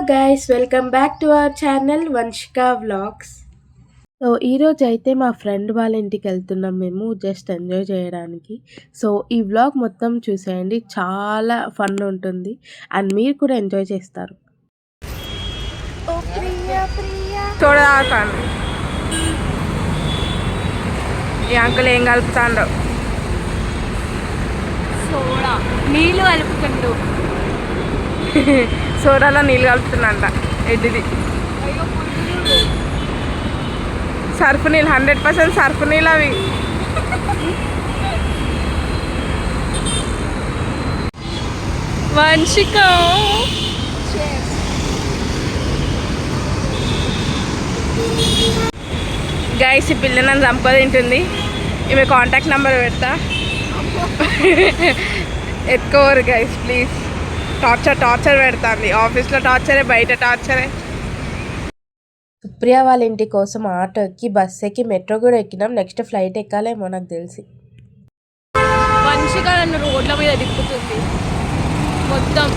Guys, welcome back to our channel Vamshika vlogs. So ఈరోజు అయితే మా ఫ్రెండ్ వాళ్ళ ఇంటికి వెళ్తున్నాం మేము జస్ట్ ఎంజాయ్ చేయడానికి. సో ఈ వ్లాగ్ మొత్తం చూసేయండి, చాలా ఫన్ ఉంటుంది అండ్ మీరు కూడా ఎంజాయ్ చేస్తారు. చూడదాను ఈ అంకుల్ ఏం కలుపుతాండో. సోడా నీళ్ళు కలుపుతుండు. సోడాలో నీళ్ళు కలుపుతుందంట ఎడ్డిది. సర్ఫ్ నీళ్ళు 100% సర్ఫ్ నీళ్ళు అవి. వంశిక గైస్, ఈ పిల్ల నన్ను చంపదింటుంది. ఈమె కాంటాక్ట్ నెంబర్ పెడతా, ఎత్తుకోరు గైస్ ప్లీజ్. టార్చర్ పెడతాంది. ఆఫీస్లో టార్చరే, బయట టార్చరే. సుప్రియ వాళ్ళ ఇంటి కోసం ఆటో ఎక్కి, బస్ ఎక్కి, మెట్రో కూడా ఎక్కినాం. నెక్స్ట్ ఫ్లైట్ ఎక్కాలేమో నాకు తెలిసి. మంచిగా నన్ను రోడ్ల మీద తిప్పుతుంది మొత్తం.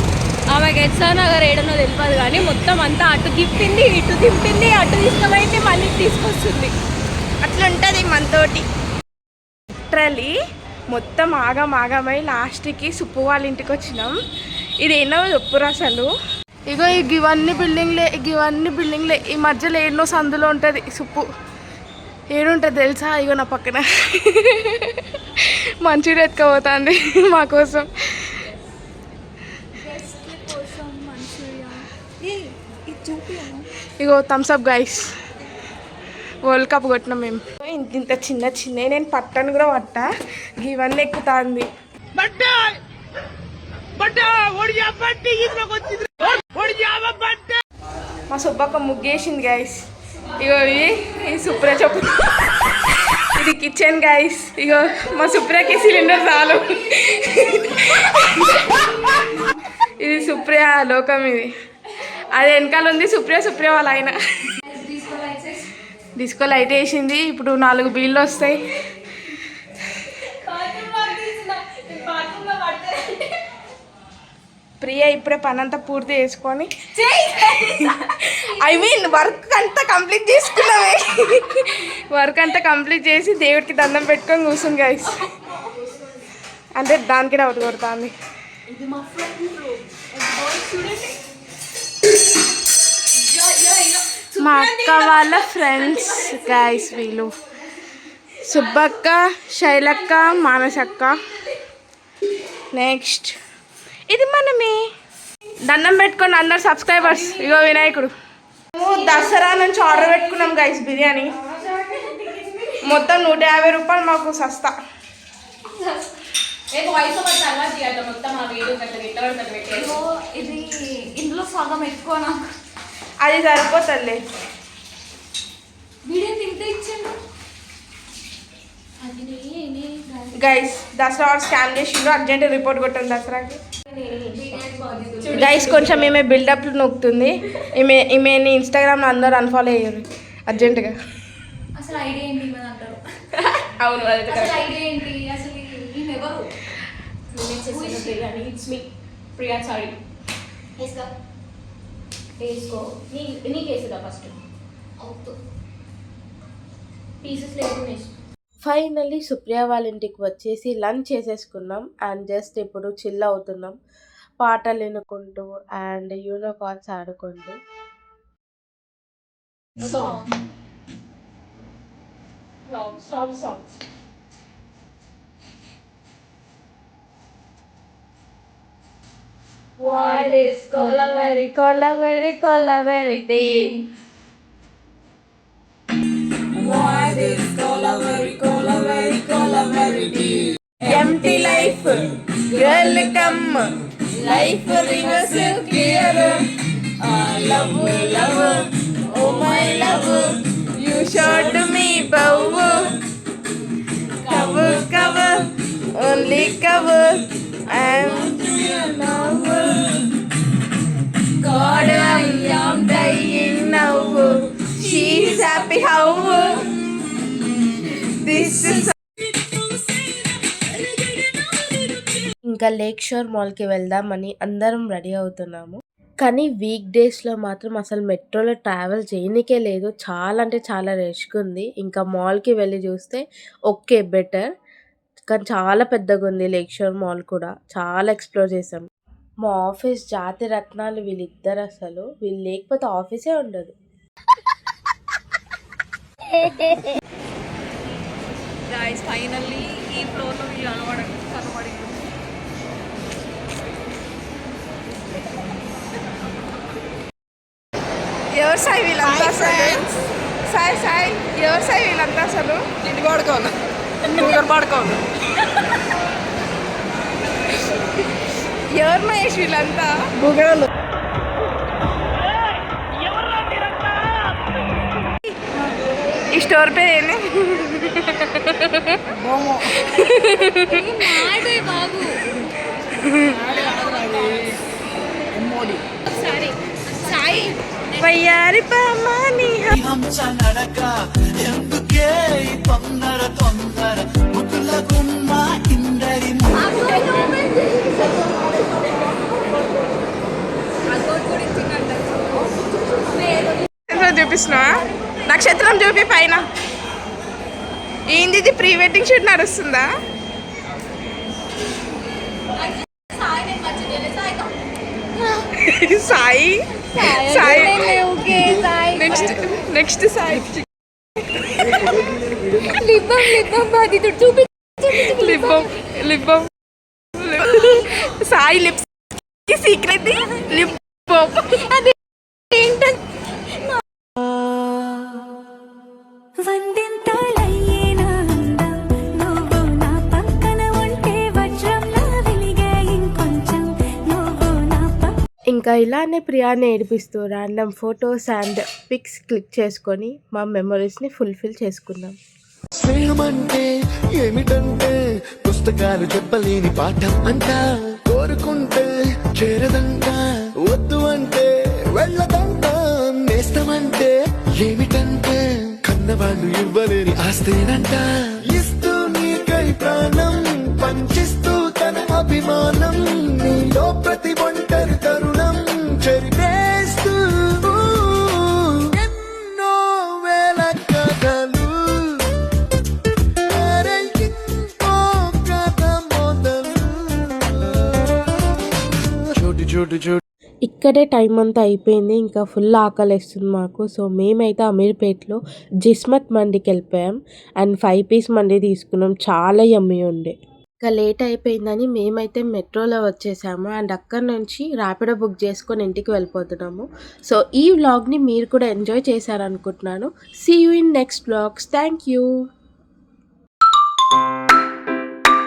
ఆమెకి ఎస్ఆ నగర్ ఏడనో తెలియదు కానీ మొత్తం అంతా అటు తిప్పింది, ఇటు తిప్పింది, అటు తీసుకుపోయింది, మళ్ళీ తీసుకొస్తుంది. అట్లా ఉంటుంది మనతోటి. లిటరలీ మొత్తం ఆగమై లాస్ట్కి సుప్పు వాళ్ళ ఇంటికి వచ్చినాం. ఇది ఎన్నో చెప్పురు అసలు. ఇగో ఇవన్నీ బిల్డింగ్లే ఈ మధ్యలో ఎన్నో సందులో ఉంటుంది సుప్పు. ఏడుంటుంది తెలుసా? ఇగో నా పక్కన మంచిగా ఎత్తుకపోతుంది మా కోసం. ఇగో థమ్స్అప్ గైస్, వరల్డ్ కప్ కొట్టినాం మేము. ఇంత చిన్న నేను పట్టను కూడా పట్టా, ఇవన్నీ ఎక్కుతుంది. మా సుబ్బక్క ముగ్గేసింది గైస్. ఇగో ఈ సుప్రియ చెప్పు, ఇది కిచెన్ గైస్. ఇగో మా సుప్రియకి సిలిండర్ చాలు. ఇది సుప్రియ లోకం. ఇది అది వెనకాల ఉంది సుప్రియ వాళ్ళ ఆయన. డిస్కో లైట్ వేసింది. ఇప్పుడు 4 బిల్లు వస్తాయి. ప్రియ ఇప్పుడే పని అంతా పూర్తి చేసుకొని, వర్క్ అంతా కంప్లీట్ చేసుకున్నామే. వర్క్ అంతా కంప్లీట్ చేసి దేవుడికి దండం పెట్టుకొని కూర్చుంది గైస్. అంటే దానికి డౌట్ కొడుతుంది. మా అక్క వాళ్ళ ఫ్రెండ్స్ గైస్ వీళ్ళు. సుబ్బక్క, శైలక్క, మానసక్క. నెక్స్ట్ ఇది మనమే. దండం పెట్టుకోండి అందరు సబ్స్క్రైబర్స్. ఇగో వినాయకుడు. దసరా నుంచి ఆర్డర్ పెట్టుకున్నాం గైస్ బిర్యానీ. మొత్తం 150 రూపాయలు మాకు సస్తా. ఇది ఇందులో సగం ఎక్కువ నాకు అది సరిపోతుంది గైస్. దసరా స్కామ్ చేసిండ్రు, అర్జెంట్ రిపోర్ట్ కొట్టాను దసరాకి. గైస్ కొంచెం ఈమె బిల్డప్ నొక్కుతుంది. ఈమెని ఇన్స్టాగ్రామ్లో అందరూ అన్ఫాలో అయ్యారు అర్జెంటుగా. అసలు ఐడియా ఏంటి అంటారు? అవును, ఐడియా ఏంటి అసలు? ఎవరు ప్రియా? సారీ వేసుకో. నీకేసుదా ఫస్ట్ పీసెస్ లేకుండా. ఫైనల్లీ సుప్రియ వాళ్ళ ఇంటికి వచ్చేసి లంచ్ చేసేసుకున్నాం అండ్ జస్ట్ ఇప్పుడు చిల్ అవుతున్నాం, పాటలు వినుకుంటూ అండ్ యూనో కాల్స్ ఆడుకుంటూ. What is Kolaveri? What is Kolaveri? Empty life, girl come, life reverse clear. Love, oh my love, you showed me bow. Cover, only cover. I'm now. God, I am dying now. She's happy how this is. ఇంకా lake షోర్ మాల్కి వెళ్దామని అందరం ready అవుతున్నాము. కానీ week డేస్‌లో మాత్రం అసలు మెట్రోలో ట్రావెల్ చేయనీకే లేదు. చాలా అంటే చాలా రష్‌గా ఉంది. ఇంకా మాల్‌కి వెళ్లి చూస్తే ఓకే బెటర్. కానీ చాలా పెద్దగుంది లేక్ షోర్ మాల్ కూడా. చాలా ఎక్స్‌ప్లోర్ చేసాం. మా ఆఫీస్ జాతి రత్నాలు వీళ్ళిద్దరసలు. వీళ్ళు లేకపోతే ఆఫీసే ఉండదు. గాయ్స్ ఫైనల్లీ ఈ ఫ్లోర్లో వీళ్ళు కనబడి ఎవరు సాయి వీళ్ళంతా అసలు? సాయి ఎవరు సాయి వీళ్ళంతా అసలు? ఇంటి పడుకోను నువ్వు పడుకోను ఎవరు మహేష్ వీళ్ళంతా? బుగలు ఈ స్టోర్ పేరు ఏంటి? బాబు సరే సాయి వయ్యారి పామాని హంస నడక ఎందుకే ఈ తొందర తొందర ముద్దులకున్న ఇందరి చూపిస్తున్నా నక్షత్రం చూపి పైన. ఏంది ఇది ప్రీ వెడ్డింగ్ షూట్ నడుస్తుందా? Sai Sai next Sai lip Sai lips secret lip వందింతలయ్యేనా అందం నువ్వు నా పక్కన ఉంటే వజ్రంలా వెలిగే ఇంకొంచెం నువ్వు నా ఇంకా ఇలానే ప్రియాని ఏడిపిస్తూ random photos and pics click చేసుకొని మా మెమరీస్‌ని ఫుల్‌ఫిల్ చేసుకున్నాం. స్నేహం అంటే ఏమిటంటే పుస్తకాలు చెప్పలేని పాఠం అంట కోరుకుంటే చేరదంట వద్దు అంటే వెళ్ళదంట నేస్తమంటే ఏమిటంటే కన్నవాళ్ళు ఇవ్వలేని ఆస్తేనంట ఇస్తూ నీకై ప్రాణం పంచిస్తూ తన అభిమానం నీలో ప్రతి ఒంటరి తరుణం చెరిపేస్తూ ఎన్నో వేల కథలు అరే ఇంకో కథ మొదలు చోటు చోటు చోటు ఇక్కడే టైం అంతా అయిపోయింది. ఇంకా ఫుల్ ఆకలేస్తుంది మాకు. సో మేమైతే అమీర్పేటలో జిస్మత్ మండికి వెళ్ళిపోయాం అండ్ 5 పీస్ మండి తీసుకున్నాం. చాలా యమ్మీ ఉండే. ఇంకా లేట్ అయిపోయిందని మేమైతే మెట్రోలో వచ్చేసాము అండ్ అక్కడి నుంచి ర్యాపిడో బుక్ చేసుకొని ఇంటికి వెళ్ళిపోతున్నాము. సో ఈ వ్లాగ్ని మీరు కూడా ఎంజాయ్ చేశారనుకుంటున్నాను. See you in next vlogs. Thank you.